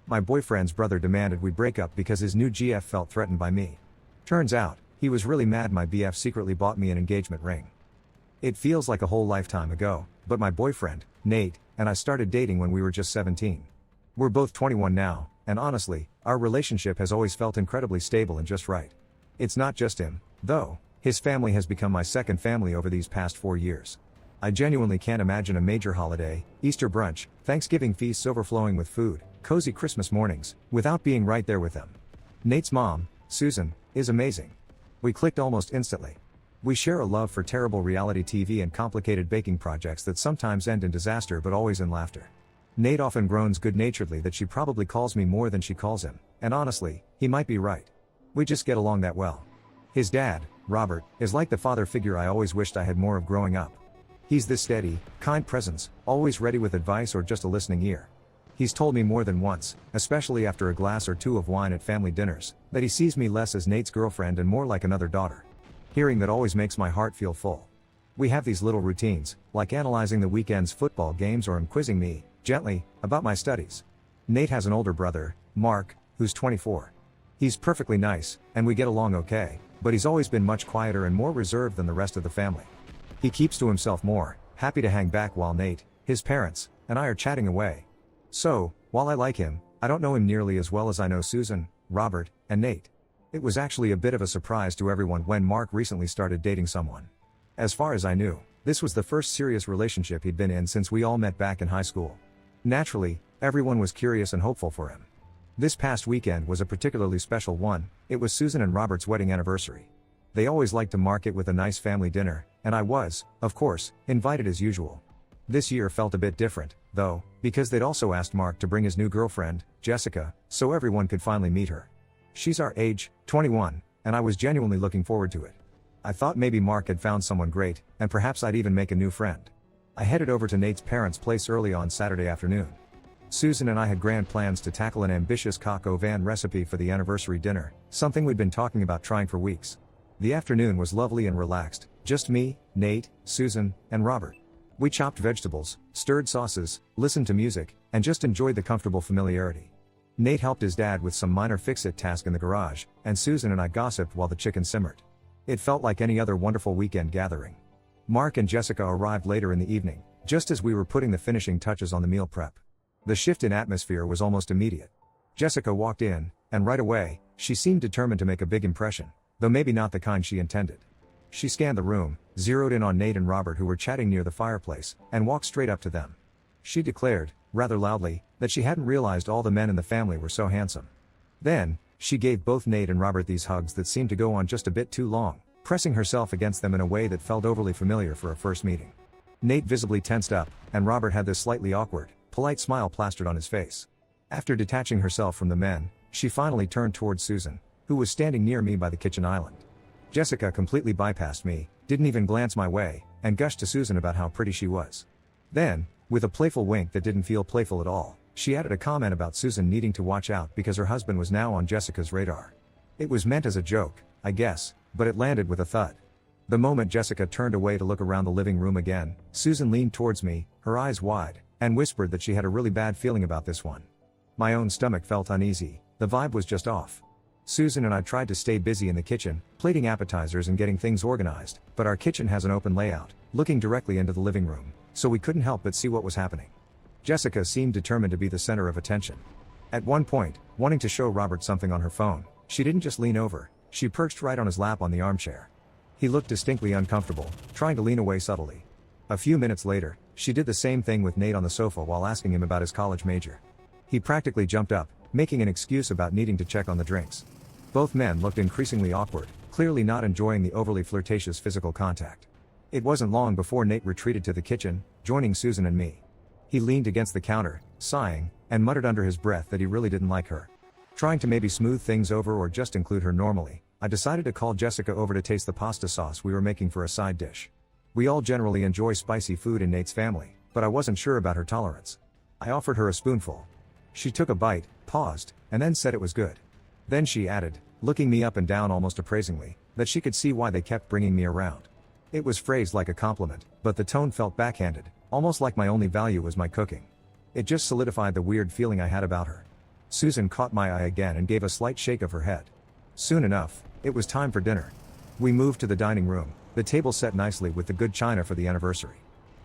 My boyfriend's brother demanded we break up because his new GF felt threatened by me. Turns out, he was really mad my BF secretly bought me an engagement ring. It feels like a whole lifetime ago, but my boyfriend, Nate, and I started dating when we were just 17. We're both 21 now, and honestly, our relationship has always felt incredibly stable and just right. It's not just him, though. His family has become my second family over these past 4 years. I genuinely can't imagine a major holiday, Easter brunch, Thanksgiving feasts overflowing with food, cozy Christmas mornings, without being right there with them. Nate's mom, Susan, is amazing. We clicked almost instantly. We share a love for terrible reality TV and complicated baking projects that sometimes end in disaster but always in laughter. Nate often groans good-naturedly that she probably calls me more than she calls him, and honestly, he might be right. We just get along that well. His dad, Robert, is like the father figure I always wished I had more of growing up. He's this steady, kind presence, always ready with advice or just a listening ear. He's told me more than once, especially after a glass or two of wine at family dinners, that he sees me less as Nate's girlfriend and more like another daughter. Hearing that always makes my heart feel full. We have these little routines, like analyzing the weekend's football games or him quizzing me, gently, about my studies. Nate has an older brother, Mark, who's 24. He's perfectly nice, and we get along okay, but he's always been much quieter and more reserved than the rest of the family. He keeps to himself more, happy to hang back while Nate, his parents, and I are chatting away. So, while I like him, I don't know him nearly as well as I know Susan, Robert, and Nate. It was actually a bit of a surprise to everyone when Mark recently started dating someone. As far as I knew, this was the first serious relationship he'd been in since we all met back in high school. Naturally, everyone was curious and hopeful for him. This past weekend was a particularly special one. It was Susan and Robert's wedding anniversary. They always like to mark it with a nice family dinner, and I was, of course, invited as usual. This year felt a bit different, though, because they'd also asked Mark to bring his new girlfriend, Jessica, so everyone could finally meet her. She's our age, 21, and I was genuinely looking forward to it. I thought maybe Mark had found someone great, and perhaps I'd even make a new friend. I headed over to Nate's parents' place early on Saturday afternoon. Susan and I had grand plans to tackle an ambitious coq au vin recipe for the anniversary dinner, something we'd been talking about trying for weeks. The afternoon was lovely and relaxed, just me, Nate, Susan, and Robert. We chopped vegetables, stirred sauces, listened to music, and just enjoyed the comfortable familiarity. Nate helped his dad with some minor fix-it task in the garage, and Susan and I gossiped while the chicken simmered. It felt like any other wonderful weekend gathering. Mark and Jessica arrived later in the evening, just as we were putting the finishing touches on the meal prep. The shift in atmosphere was almost immediate. Jessica walked in, and right away, she seemed determined to make a big impression, though maybe not the kind she intended. She scanned the room, zeroed in on Nate and Robert who were chatting near the fireplace, and walked straight up to them. She declared, rather loudly, that she hadn't realized all the men in the family were so handsome. Then, she gave both Nate and Robert these hugs that seemed to go on just a bit too long, pressing herself against them in a way that felt overly familiar for a first meeting. Nate visibly tensed up, and Robert had this slightly awkward, polite smile plastered on his face. After detaching herself from the men, she finally turned towards Susan, who was standing near me by the kitchen island. Jessica completely bypassed me, didn't even glance my way, and gushed to Susan about how pretty she was. Then, with a playful wink that didn't feel playful at all, she added a comment about Susan needing to watch out because her husband was now on Jessica's radar. It was meant as a joke, I guess, but it landed with a thud. The moment Jessica turned away to look around the living room again, Susan leaned towards me, her eyes wide, and whispered that she had a really bad feeling about this one. My own stomach felt uneasy, the vibe was just off. Susan and I tried to stay busy in the kitchen, plating appetizers and getting things organized, but our kitchen has an open layout, looking directly into the living room, so we couldn't help but see what was happening. Jessica seemed determined to be the center of attention. At one point, wanting to show Robert something on her phone, she didn't just lean over, she perched right on his lap on the armchair. He looked distinctly uncomfortable, trying to lean away subtly. A few minutes later, she did the same thing with Nate on the sofa while asking him about his college major. He practically jumped up, making an excuse about needing to check on the drinks. Both men looked increasingly awkward, clearly not enjoying the overly flirtatious physical contact. It wasn't long before Nate retreated to the kitchen, joining Susan and me. He leaned against the counter, sighing, and muttered under his breath that he really didn't like her. Trying to maybe smooth things over or just include her normally, I decided to call Jessica over to taste the pasta sauce we were making for a side dish. We all generally enjoy spicy food in Nate's family, but I wasn't sure about her tolerance. I offered her a spoonful. She took a bite, paused, and then said it was good. Then she added, looking me up and down almost appraisingly, that she could see why they kept bringing me around. It was phrased like a compliment, but the tone felt backhanded, almost like my only value was my cooking. It just solidified the weird feeling I had about her. Susan caught my eye again and gave a slight shake of her head. Soon enough, it was time for dinner. We moved to the dining room, the table set nicely with the good china for the anniversary.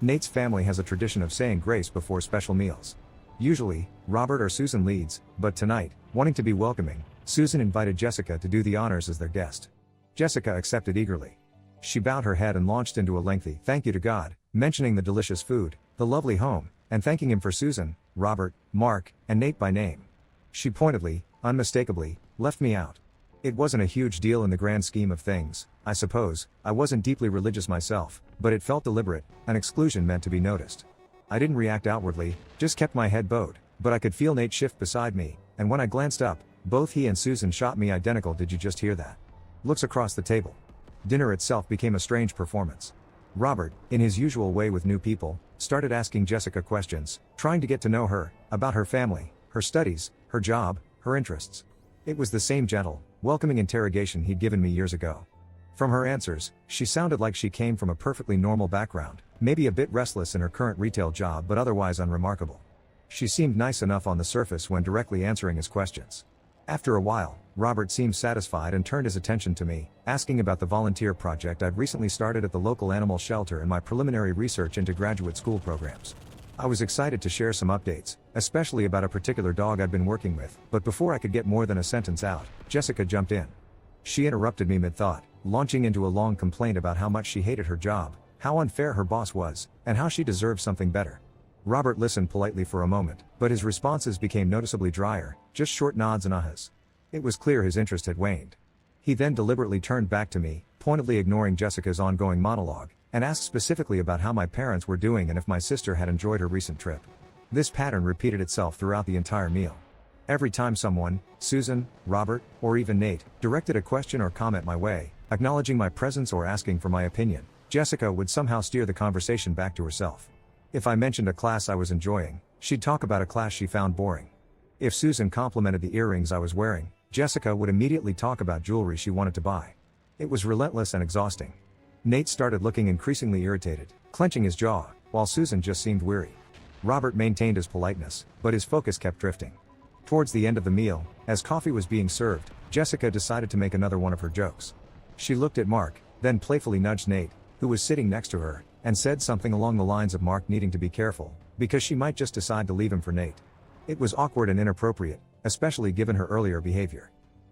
Nate's family has a tradition of saying grace before special meals. Usually, Robert or Susan leads, but tonight, wanting to be welcoming, Susan invited Jessica to do the honors as their guest. Jessica accepted eagerly. She bowed her head and launched into a lengthy thank you to God, mentioning the delicious food, the lovely home, and thanking him for Susan, Robert, Mark, and Nate by name. She pointedly, unmistakably, left me out. It wasn't a huge deal in the grand scheme of things, I suppose. I wasn't deeply religious myself, but it felt deliberate, an exclusion meant to be noticed. I didn't react outwardly, just kept my head bowed, but I could feel Nate shift beside me, and when I glanced up, both he and Susan shot me identical. Did you just hear that? Looks across the table. Dinner itself became a strange performance. Robert, in his usual way with new people, started asking Jessica questions, trying to get to know her, about her family, her studies, her job, her interests. It was the same gentle, welcoming interrogation he'd given me years ago. From her answers, she sounded like she came from a perfectly normal background, maybe a bit restless in her current retail job but otherwise unremarkable. She seemed nice enough on the surface when directly answering his questions. After a while, Robert seemed satisfied and turned his attention to me, asking about the volunteer project I'd recently started at the local animal shelter and my preliminary research into graduate school programs. I was excited to share some updates, especially about a particular dog I'd been working with, but before I could get more than a sentence out, Jessica jumped in. She interrupted me mid-thought, launching into a long complaint about how much she hated her job, how unfair her boss was, and how she deserved something better. Robert listened politely for a moment, but his responses became noticeably drier, just short nods and ahas. It was clear his interest had waned. He then deliberately turned back to me, pointedly ignoring Jessica's ongoing monologue, and asked specifically about how my parents were doing and if my sister had enjoyed her recent trip. This pattern repeated itself throughout the entire meal. Every time someone, Susan, Robert, or even Nate, directed a question or comment my way, acknowledging my presence or asking for my opinion, Jessica would somehow steer the conversation back to herself. If I mentioned a class I was enjoying, she'd talk about a class she found boring. If Susan complimented the earrings I was wearing, Jessica would immediately talk about jewelry she wanted to buy. It was relentless and exhausting. Nate started looking increasingly irritated, clenching his jaw, while Susan just seemed weary. Robert maintained his politeness, but his focus kept drifting. Towards the end of the meal, as coffee was being served, Jessica decided to make another one of her jokes. She looked at Mark, then playfully nudged Nate, who was sitting next to her, and said something along the lines of Mark needing to be careful, because she might just decide to leave him for Nate. It was awkward and inappropriate, especially given her earlier behavior.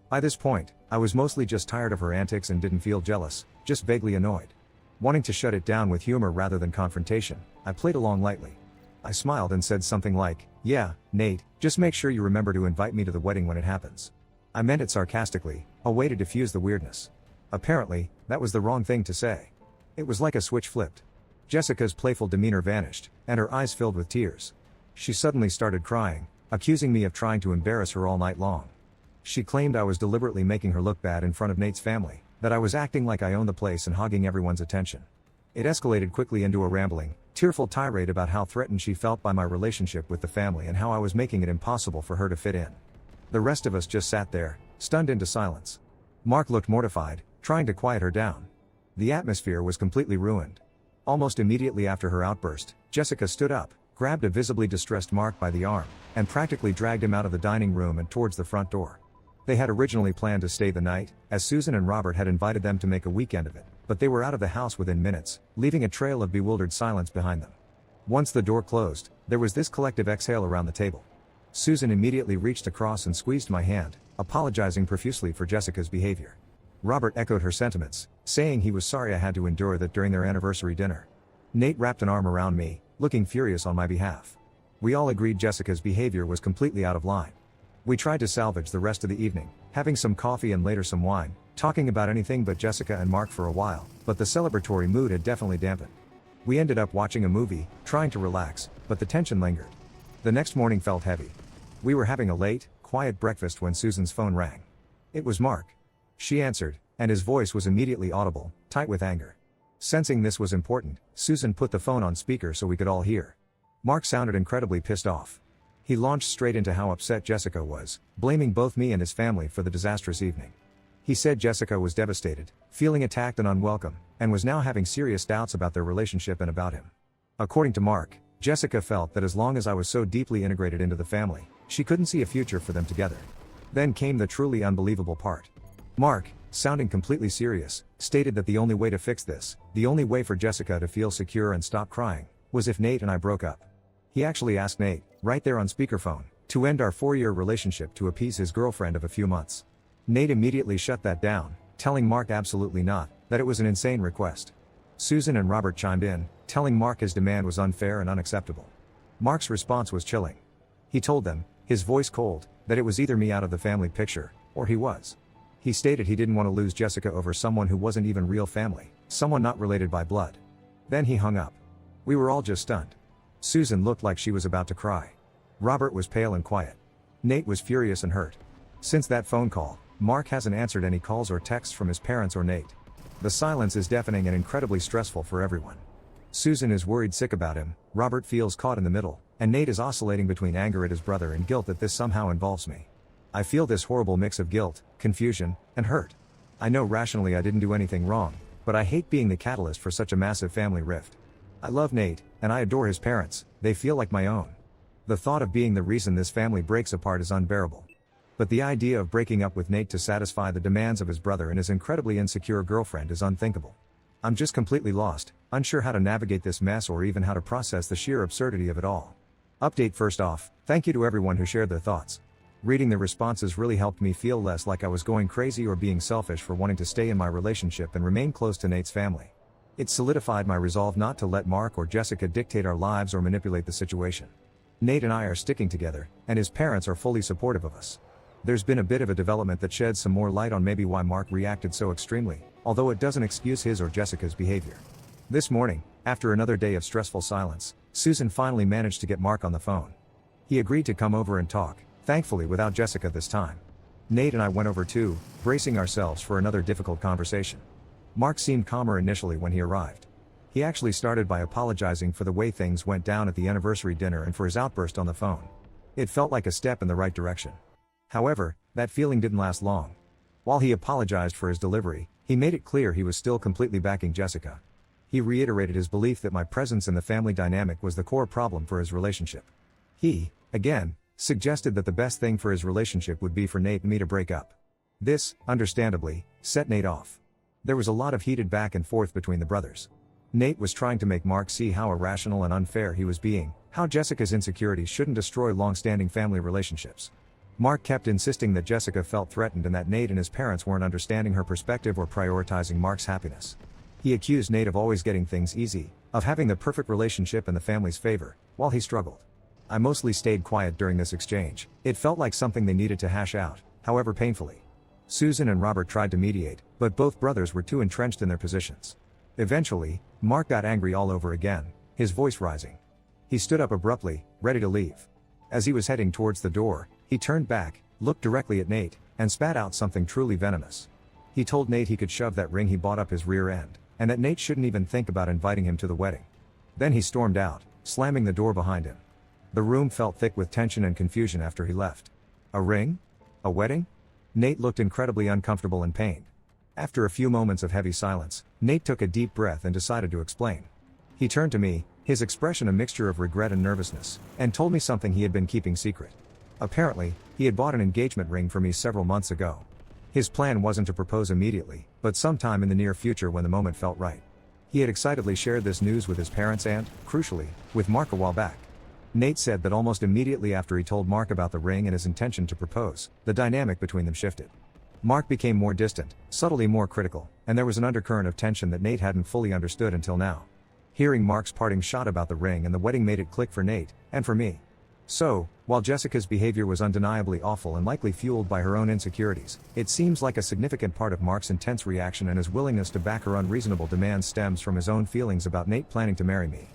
By this point, I was mostly just tired of her antics and didn't feel jealous, just vaguely annoyed. Wanting to shut it down with humor rather than confrontation, I played along lightly. I smiled and said something like, "Yeah, Nate, just make sure you remember to invite me to the wedding when it happens." I meant it sarcastically, a way to diffuse the weirdness. Apparently, that was the wrong thing to say. It was like a switch flipped. Jessica's playful demeanor vanished, and her eyes filled with tears. She suddenly started crying, accusing me of trying to embarrass her all night long. She claimed I was deliberately making her look bad in front of Nate's family, that I was acting like I owned the place and hogging everyone's attention. It escalated quickly into a rambling, tearful tirade about how threatened she felt by my relationship with the family and how I was making it impossible for her to fit in. The rest of us just sat there, stunned into silence. Mark looked mortified, trying to quiet her down. The atmosphere was completely ruined. Almost immediately after her outburst, Jessica stood up, grabbed a visibly distressed Mark by the arm, and practically dragged him out of the dining room and towards the front door. They had originally planned to stay the night, as Susan and Robert had invited them to make a weekend of it, but they were out of the house within minutes, leaving a trail of bewildered silence behind them. Once the door closed, there was this collective exhale around the table. Susan immediately reached across and squeezed my hand, apologizing profusely for Jessica's behavior. Robert echoed her sentiments, saying he was sorry I had to endure that during their anniversary dinner. Nate wrapped an arm around me, looking furious on my behalf. We all agreed Jessica's behavior was completely out of line. We tried to salvage the rest of the evening, having some coffee and later some wine, talking about anything but Jessica and Mark for a while, but the celebratory mood had definitely dampened. We ended up watching a movie, trying to relax, but the tension lingered. The next morning felt heavy. We were having a late, quiet breakfast when Susan's phone rang. It was Mark. She answered, and his voice was immediately audible, tight with anger. Sensing this was important, Susan put the phone on speaker so we could all hear. Mark sounded incredibly pissed off. He launched straight into how upset Jessica was, blaming both me and his family for the disastrous evening. He said Jessica was devastated, feeling attacked and unwelcome, and was now having serious doubts about their relationship and about him. According to Mark, Jessica felt that as long as I was so deeply integrated into the family, She couldn't see a future for them together. Then came the truly unbelievable part. Mark, sounding completely serious, stated that the only way to fix this, the only way for Jessica to feel secure and stop crying, was if Nate and I broke up. He actually asked Nate, right there on speakerphone, to end our 4-year relationship to appease his girlfriend of a few months. Nate immediately shut that down, telling Mark absolutely not, that it was an insane request. Susan and Robert chimed in, telling Mark his demand was unfair and unacceptable. Mark's response was chilling. He told them, his voice cold, that it was either me out of the family picture, or he was. He stated he didn't want to lose Jessica over someone who wasn't even real family, someone not related by blood. Then he hung up. We were all just stunned. Susan looked like she was about to cry. Robert was pale and quiet. Nate was furious and hurt. Since that phone call, Mark hasn't answered any calls or texts from his parents or Nate. The silence is deafening and incredibly stressful for everyone. Susan is worried sick about him, Robert feels caught in the middle, and Nate is oscillating between anger at his brother and guilt that this somehow involves me. I feel this horrible mix of guilt, confusion, and hurt. I know rationally I didn't do anything wrong, but I hate being the catalyst for such a massive family rift. I love Nate, and I adore his parents, they feel like my own. The thought of being the reason this family breaks apart is unbearable. But the idea of breaking up with Nate to satisfy the demands of his brother and his incredibly insecure girlfriend is unthinkable. I'm just completely lost, unsure how to navigate this mess or even how to process the sheer absurdity of it all. Update first off, thank you to everyone who shared their thoughts. Reading the responses really helped me feel less like I was going crazy or being selfish for wanting to stay in my relationship and remain close to Nate's family. It solidified my resolve not to let Mark or Jessica dictate our lives or manipulate the situation. Nate and I are sticking together, and his parents are fully supportive of us. There's been a bit of a development that sheds some more light on maybe why Mark reacted so extremely, although it doesn't excuse his or Jessica's behavior. This morning, after another day of stressful silence, Susan finally managed to get Mark on the phone. He agreed to come over and talk, thankfully without Jessica this time. Nate and I went over too, bracing ourselves for another difficult conversation. Mark seemed calmer initially when he arrived. He actually started by apologizing for the way things went down at the anniversary dinner and for his outburst on the phone. It felt like a step in the right direction. However, that feeling didn't last long. While he apologized for his delivery, he made it clear he was still completely backing Jessica. He reiterated his belief that my presence in the family dynamic was the core problem for his relationship. He, again, suggested that the best thing for his relationship would be for Nate and me to break up. This, understandably, set Nate off. There was a lot of heated back and forth between the brothers. Nate was trying to make Mark see how irrational and unfair he was being, how Jessica's insecurities shouldn't destroy long-standing family relationships. Mark kept insisting that Jessica felt threatened and that Nate and his parents weren't understanding her perspective or prioritizing Mark's happiness. He accused Nate of always getting things easy, of having the perfect relationship in the family's favor, while he struggled. I mostly stayed quiet during this exchange. It felt like something they needed to hash out, however painfully. Susan and Robert tried to mediate, but both brothers were too entrenched in their positions. Eventually, Mark got angry all over again, his voice rising. He stood up abruptly, ready to leave. As he was heading towards the door, he turned back, looked directly at Nate, and spat out something truly venomous. He told Nate he could shove that ring he bought up his rear end, and that Nate shouldn't even think about inviting him to the wedding. Then he stormed out, slamming the door behind him. The room felt thick with tension and confusion after he left. A ring? A wedding? Nate looked incredibly uncomfortable and pained. After a few moments of heavy silence, Nate took a deep breath and decided to explain. He turned to me, his expression a mixture of regret and nervousness, and told me something he had been keeping secret. Apparently, he had bought an engagement ring for me several months ago. His plan wasn't to propose immediately, but sometime in the near future when the moment felt right. He had excitedly shared this news with his parents and, crucially, with Mark a while back. Nate said that almost immediately after he told Mark about the ring and his intention to propose, the dynamic between them shifted. Mark became more distant, subtly more critical, and there was an undercurrent of tension that Nate hadn't fully understood until now. Hearing Mark's parting shot about the ring and the wedding made it click for Nate, and for me. So, while Jessica's behavior was undeniably awful and likely fueled by her own insecurities, it seems like a significant part of Mark's intense reaction and his willingness to back her unreasonable demands stems from his own feelings about Nate planning to marry me.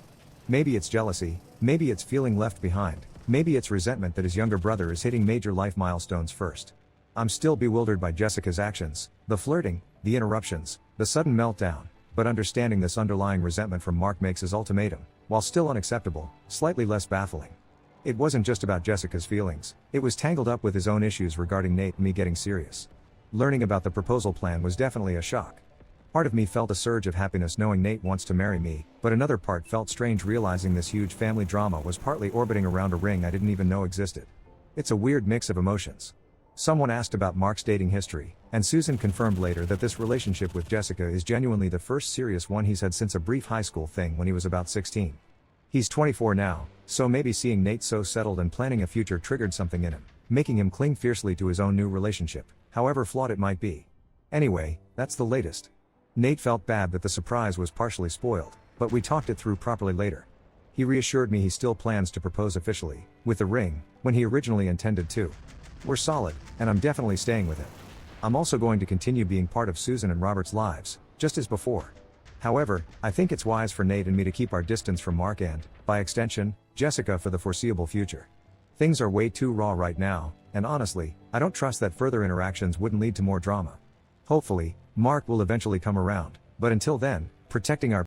Maybe it's jealousy, maybe it's feeling left behind, maybe it's resentment that his younger brother is hitting major life milestones first. I'm still bewildered by Jessica's actions, the flirting, the interruptions, the sudden meltdown, but understanding this underlying resentment from Mark makes his ultimatum, while still unacceptable, slightly less baffling. It wasn't just about Jessica's feelings, it was tangled up with his own issues regarding Nate and me getting serious. Learning about the proposal plan was definitely a shock. Part of me felt a surge of happiness knowing Nate wants to marry me, but another part felt strange realizing this huge family drama was partly orbiting around a ring I didn't even know existed. It's a weird mix of emotions. Someone asked about Mark's dating history, and Susan confirmed later that this relationship with Jessica is genuinely the first serious one he's had since a brief high school thing when he was about 16. He's 24 now, so maybe seeing Nate so settled and planning a future triggered something in him, making him cling fiercely to his own new relationship, however flawed it might be. Anyway, that's the latest. Nate felt bad that the surprise was partially spoiled, but we talked it through properly later. He reassured me he still plans to propose officially, with the ring, when he originally intended to. We're solid, and I'm definitely staying with him. I'm also going to continue being part of Susan and Robert's lives, just as before. However, I think it's wise for Nate and me to keep our distance from Mark and, by extension, Jessica for the foreseeable future. Things are way too raw right now, and honestly, I don't trust that further interactions wouldn't lead to more drama. Hopefully, Mark will eventually come around, but until then, protecting our